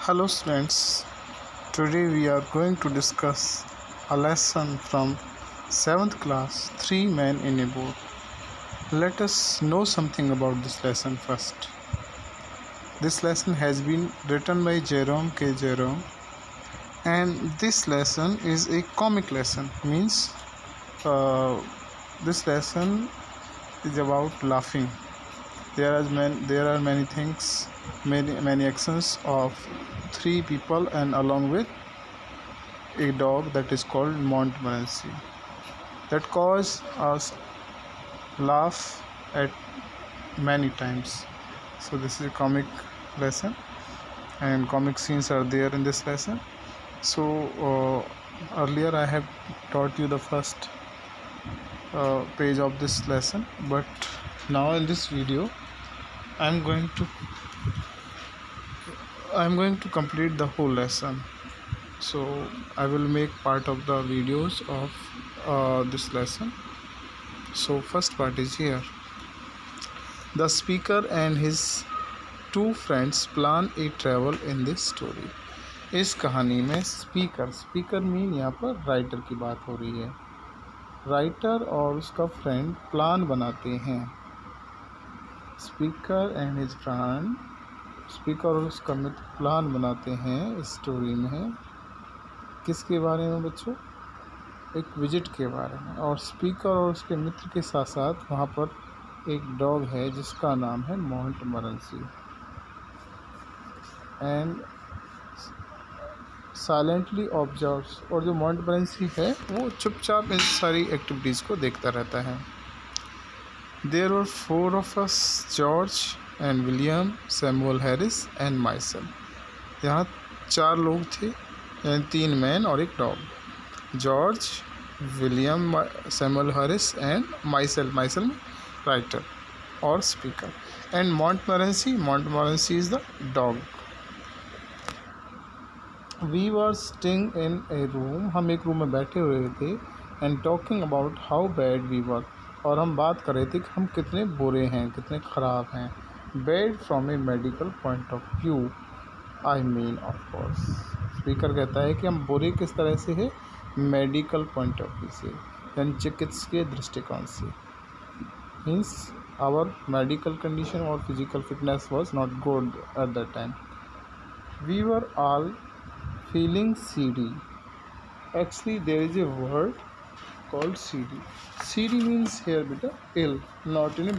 Hello students, today we are going to discuss a lesson from 7th class, 3 Men in a Boat. Let us know something about this lesson first. This lesson has been written by Jerome K. Jerome, and this lesson is a comic lesson, means this lesson is about laughing. There are many things, many actions of 3 people and along with a dog that is called Montmorency that cause us laugh at many times. So this is a comic lesson and comic scenes are there in this lesson. So earlier I have taught you the first page of this lesson, but now in this video I'm going to complete the whole lesson. So I will make part of the videos of this lesson. So first part is here. The speaker and his 2 friends plan a travel in this story. इस कहानी में speaker mean यहाँ पर writer की बात हो रही है। राइटर और उसका फ्रेंड प्लान बनाते हैं। Speaker and his friend, speaker और उसका मित्र प्लान बनाते हैं इस स्टोरी में। किसके बारे में बच्चों? एक विजिट के बारे में। और स्पीकर और उसके मित्र के साथ साथ वहाँ पर एक डॉग है जिसका नाम है मोंटमोरेंसी। एंड साइलेंटली ऑब्जर्व्स, और जो मोंटमोरेंसी है वो चुपचाप इन सारी एक्टिविटीज़ को देखता रहता है। There were 4 of us, George and William, Samuel Harris and myself. यहाँ 4 लोग थे, यानी 3 मैन और एक dog. George, William, Samuel Harris and myself writer और speaker. And Montmorency is the dog. We were sitting in a room, हम एक room में बैठे हुए थे। And talking about how bad we were, और हम बात कर रहे थे कि हम कितने बुरे हैं, कितने ख़राब हैं। Bad from A medical point of view, I mean of course. Speaker कहता है कि हम बुरे किस तरह से है, मेडिकल पॉइंट ऑफ व्यू से, यानी चिकित्सकीय दृष्टिकोण से। मीन्स आवर मेडिकल कंडीशन और physical fitness was not good at that time. We were all feeling seedy. Actually there is a word called seedy. Seedy means here beta ill, not in a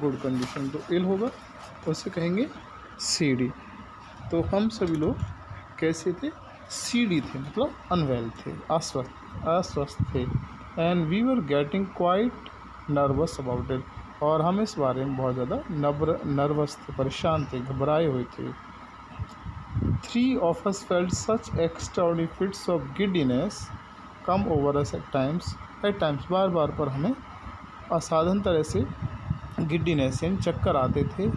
good condition. तो ill होगा उसे कहेंगे seedy। तो हम सभी लोग कैसे थे? seedy थे, मतलब अनवेल थे, अस्वस्थ थे। and we were getting quite nervous about it, और हम इस बारे में बहुत ज़्यादा नर्वस थे, परेशान थे, घबराए हुए थे। 3 of us felt such extraordinary fits of giddiness come over us at times बार बार पर हमें असाधारण तरह से giddiness यानी चक्कर आते थे।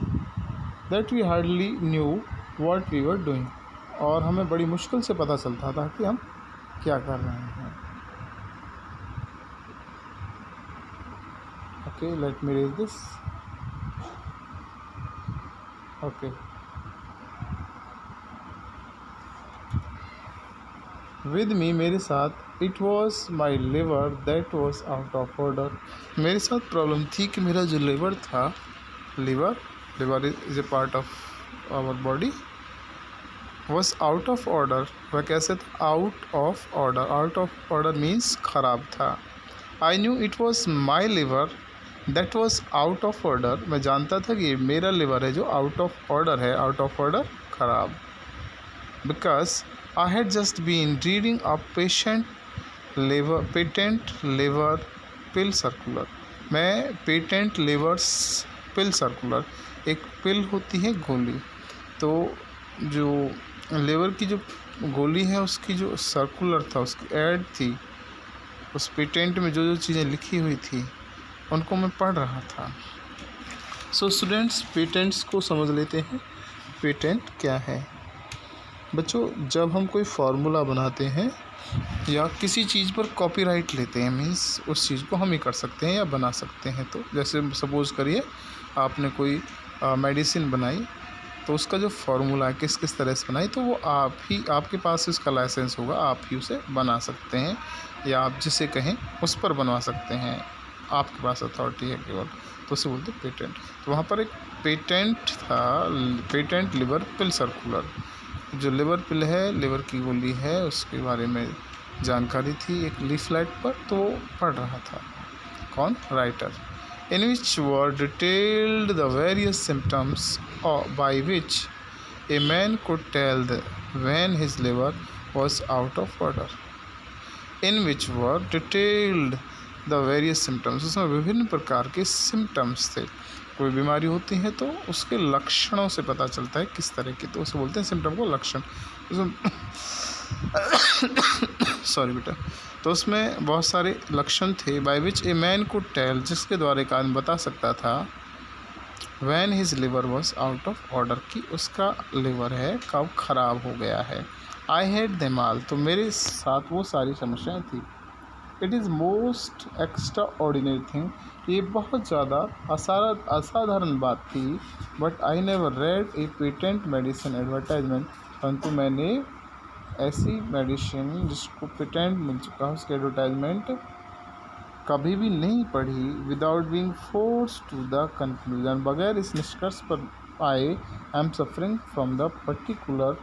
that we hardly knew what we were doing, और हमें बड़ी मुश्किल से पता चलता था कि हम क्या कर रहे हैं। okay, let me read this. okay, with me, मेरे साथ। It was my liver that was out of order, मेरे साथ प्रॉब्लम थी कि मेरा जो लिवर था, liver is a part of our body, was out of order. वह कैसे था? आउट ऑफ ऑर्डर मीन्स ख़राब था। I knew it was my liver that was out of order, मैं जानता था कि मेरा लिवर है जो आउट ऑफ ऑर्डर है, आउट ऑफ ऑर्डर, ख़राब। Because I had just been reading a patent liver pill circular। मैं पेटेंट लिवर पिल सर्कुलर, एक पिल होती है गोली, तो जो लिवर की जो गोली है उसकी जो सर्कुलर था, उसकी ऐड थी, उस पेटेंट में जो चीज़ें लिखी हुई थी उनको मैं पढ़ रहा था। सो स्टूडेंट्स, पेटेंट्स को समझ लेते हैं। पेटेंट क्या है बच्चों? जब हम कोई फार्मूला बनाते हैं या किसी चीज़ पर कॉपीराइट लेते हैं, मीन्स उस चीज़ को हम ही कर सकते हैं या बना सकते हैं। तो जैसे सपोज़ करिए आपने कोई मेडिसिन बनाई, तो उसका जो फार्मूला है किस किस तरह से बनाई, तो वो आप ही, आपके पास उसका लाइसेंस होगा, आप ही उसे बना सकते हैं या आप जिसे कहें उस पर बनवा सकते हैं, आपके पास अथॉरिटी है केवल, तो उसे बोलते हैं पेटेंट। तो वहाँ पर एक पेटेंट था, पेटेंट लिवर पिल सर्कुलर। जो लिवर पिल है, लिवर की गोली है, उसके बारे में जानकारी थी एक लीफलेट पर, तो वो पढ़ रहा था। कौन? Writer. In which were detailed the various symptoms by which a man could tell when his liver was out of order. In which were detailed the various symptoms, उसमें विभिन्न प्रकार के सिम्टम्स थे। कोई बीमारी होती है तो उसके लक्षणों से पता चलता है किस तरह की, तो उसे बोलते हैं सिम्टम को लक्षण। सॉरी बेटा। तो उसमें बहुत सारे लक्षण थे। By which a man could tell, जिसके द्वारा एक आदमी बता सकता था when his liver was out of order, कि उसका लिवर है कब ख़राब हो गया है। आई हैड देम ऑल, तो मेरे साथ वो सारी समस्याएं थी। It is most extra ordinary thing, ये बहुत ज़्यादा असाधारण बात थी। But I never red A patent medicine advertisement, परंतु मैंने ऐसी मेडिसिन जिसको पेटेंट मिल चुका है उसकी एडवर्टाइजमेंट कभी भी नहीं पढ़ी। Without being force to the conclusion, बगैर इस निष्कर्ष पर आए I am suffering from the particular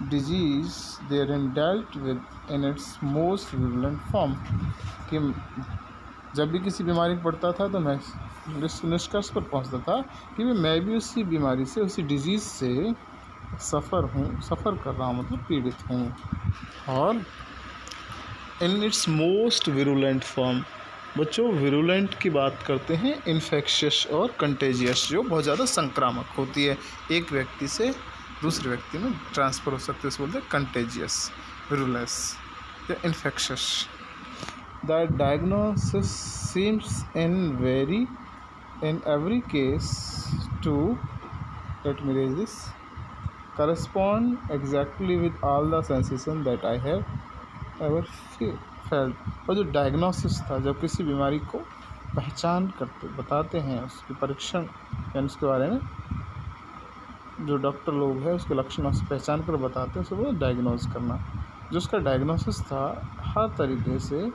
disease therein dealt with in its most virulent form, कि जब भी किसी बीमारी में पड़ता था तो मैं इस निष्कर्ष पर पहुंचता था कि मैं भी उसी बीमारी से, उसी डिजीज़ से सफ़र कर रहा हूँ, मतलब पीड़ित हूँ। और इन इट्स मोस्ट विरुलेंट फॉर्म, बच्चों विरुलेंट की बात करते हैं इन्फेक्शियस और कंटेजियस, जो बहुत ज़्यादा संक्रामक होती है, एक व्यक्ति से दूसरे व्यक्ति में ट्रांसफ़र हो सकते हैं, बोलते हैं कंटेजियस, विरुलेंस या infectious. The diagnosis seems in every case to, let me raise this, correspond exactly with all the sensation that I have ever felt। और जो डायग्नोसिस था, जब किसी बीमारी को पहचान करते बताते हैं, उसके परीक्षण यानी उसके बारे में जो डॉक्टर लोग हैं उसके लक्षणों से पहचान कर बताते हैं, उसे वो डायग्नोज करना। जो उसका डायग्नोसिस था हर तरीके से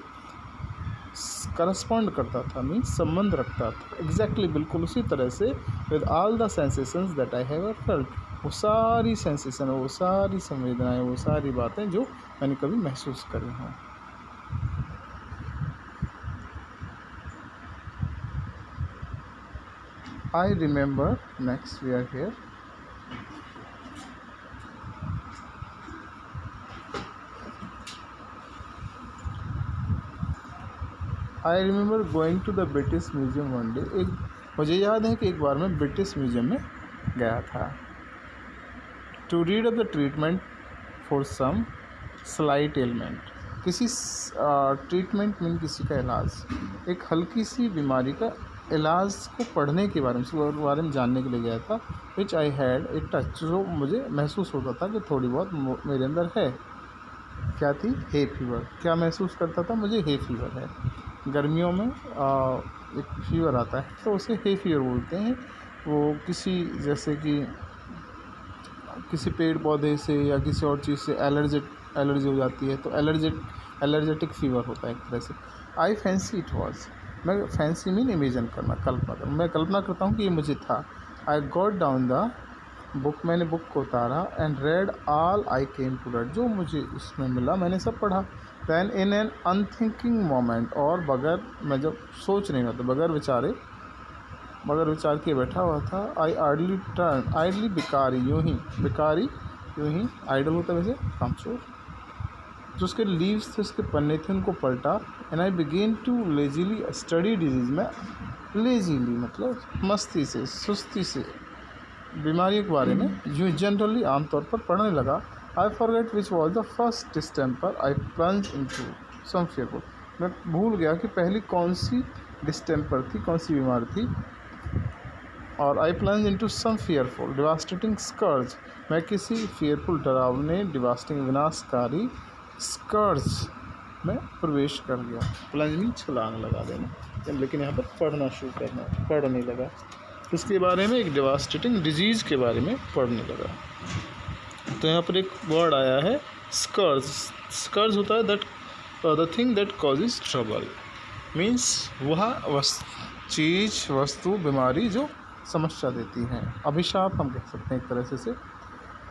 करस्पॉन्ड करता था, मीन संबंध रखता था, एग्जैक्टली बिल्कुल उसी तरह से with all the sensations that I have ever felt, वो सारी सेंसेशन, वो सारी संवेदनाएं, वो सारी बातें जो मैंने कभी महसूस करी हैं। I remember, next we are here, I remember going to the British Museum one day. मुझे याद है कि एक बार मैं ब्रिटिश म्यूजियम में गया था। To read of the treatment for some slight element, किसी ट्रीटमेंट में किसी का इलाज, एक हल्की सी बीमारी का इलाज को पढ़ने के बारे में जानने के लिए गया था। विच आई हैड ए टच, जो मुझे महसूस होता था कि थोड़ी बहुत मेरे अंदर है। क्या थी? Hay fever. क्या महसूस करता था? मुझे हे फीवर है। गर्मियों में एक फीवर आता है तो उसे हे फीवर बोलते हैं। वो किसी, जैसे कि किसी पेड़ पौधे से या किसी और चीज़ से एलर्जी हो जाती है तो एलर्जेटिक फीवर होता है एक तरह से। आई फैंसी इट वॉज, मैं फैंसी मीन इमेजिन करना, कल्पना, मैं कल्पना करता हूँ कि ये मुझे था। I got down the book, मैंने बुक को उतारा, and read all I came to read, जो मुझे इसमें मिला मैंने सब पढ़ा। Then in an unthinking moment, और बगैर, मैं जब सोच नहीं रहा था, बगैर विचार किए बैठा हुआ था। आई आइडली टर्न, आइडली बिकारी, यूँ ही आइडल होता है वैसे कामचोर, जो उसके लीव्स थे, उसके पन्ने थे, उनको पलटा। And I began to lazily study disease, में लेजीली मतलब मस्ती से, सुस्ती से बीमारी के बारे में जो जनरली आमतौर पर पढ़ने लगा। I forget which was the first distemper I plunge into some fearful, मैं भूल गया कि पहली कौन सी डिस्टेम्पर थी, कौन सी बीमारी थी। और आई plunge into some fearful devastating scourge, मैं किसी फियरफुल डरावने डिवास्टिंग विनाशकारी स्कर्ज में प्रवेश कर गया। प्लंज में छलांग लगा देना, लेकिन यहाँ पर पढ़ना शुरू करना, पढ़ने लगा। उसके बारे में, एक डेवास्टेटिंग डिजीज़ के बारे में पढ़ने लगा। तो यहाँ पर एक वर्ड आया है स्कर्ज। स्कर्ज होता है that the thing that causes trouble, means वह चीज़, वस्तु, बीमारी जो समस्या देती है। अभिशाप हम कह सकते हैं एक तरह से।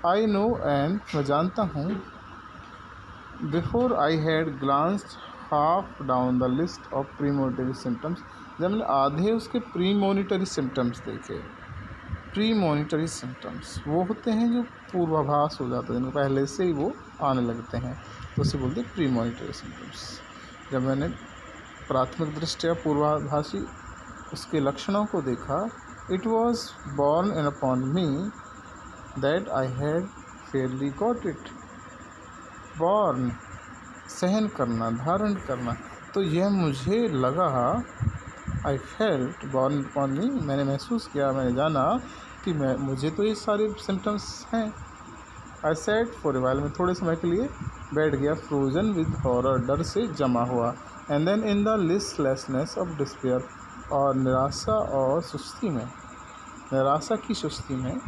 आई नो एंड मैं जानता हूँ, before I had glanced half down the list of premonitory symptoms, जब मैंने आधे उसके प्रीमोनिटरी सिम्टम्स देखे। प्रीमोनिटरी सिम्टम्स वो होते हैं जो पूर्वाभास हो जाते हैं, जिनको पहले से ही वो आने लगते हैं, तो उसे बोलते हैं प्रीमोनिटरी सिम्टम्स। जब मैंने प्राथमिक दृष्टया पूर्वाभासी उसके लक्षणों को देखा, it was born in upon me that I had Fairlie got it. Born सहन करना, धारण करना, तो यह मुझे लगा, आई फेल्ट बॉर्न अपॉन मी, मैंने महसूस किया, मैंने जाना कि मुझे तो ये सारे सिम्टम्स हैं। आई सेट फॉर ए व्हाइल, मैं थोड़े समय के लिए बैठ गया, फ्रोजन विद हॉरर, डर से जमा हुआ, and then in the listlessness of despair, और निराशा और सुस्ती में, निराशा की सुस्ती में,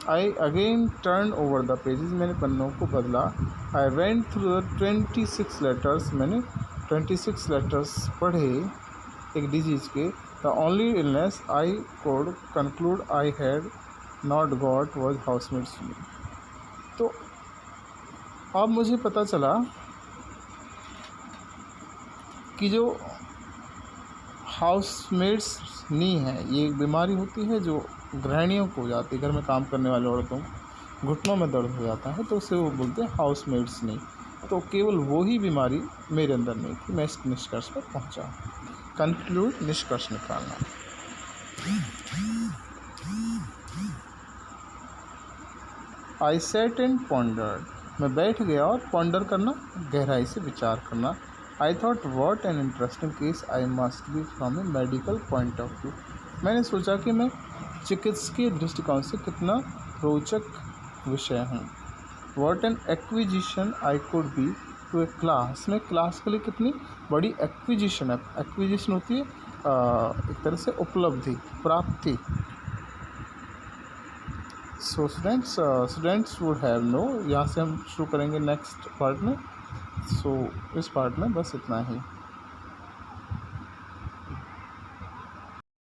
I again turn over the pages, मैंने पन्नों को बदला। I went through the 26 letters, मैंने 26 लेटर्स पढ़े एक डिजीज़ के। The only illness I could conclude I had not got was housemaid's. तो अब मुझे पता चला कि जो हाउसमेट्स नहीं है, ये एक बीमारी होती है जो गृहिणियों को हो जाती है, घर में काम करने वाले औरतों को घुटनों में दर्द हो जाता है, तो उसे वो बोलते हैं हाउसमेट्स नहीं। तो केवल वही बीमारी मेरे अंदर नहीं थी। मैं इस निष्कर्ष पर पहुंचा। कंक्लूड, निष्कर्ष निकालना। आई सेट एंड पॉन्डर्ड, मैं बैठ गया और पॉन्डर करना, गहराई से विचार करना। I thought what an interesting case I must be from A medical point of view, मैंने सोचा कि मैं चिकित्सकीय दृष्टिकोण से कितना रोचक विषय हूँ। What an acquisition I could be to a class, में क्लास के लिए कितनी बड़ी एक्विजिशन है। एक्विजिशन होती है एक तरह से उपलब्धि, प्राप्ति। So students would have no, यहाँ से हम शुरू करेंगे नेक्स्ट पार्ट में। सो इस पार्ट में बस इतना ही।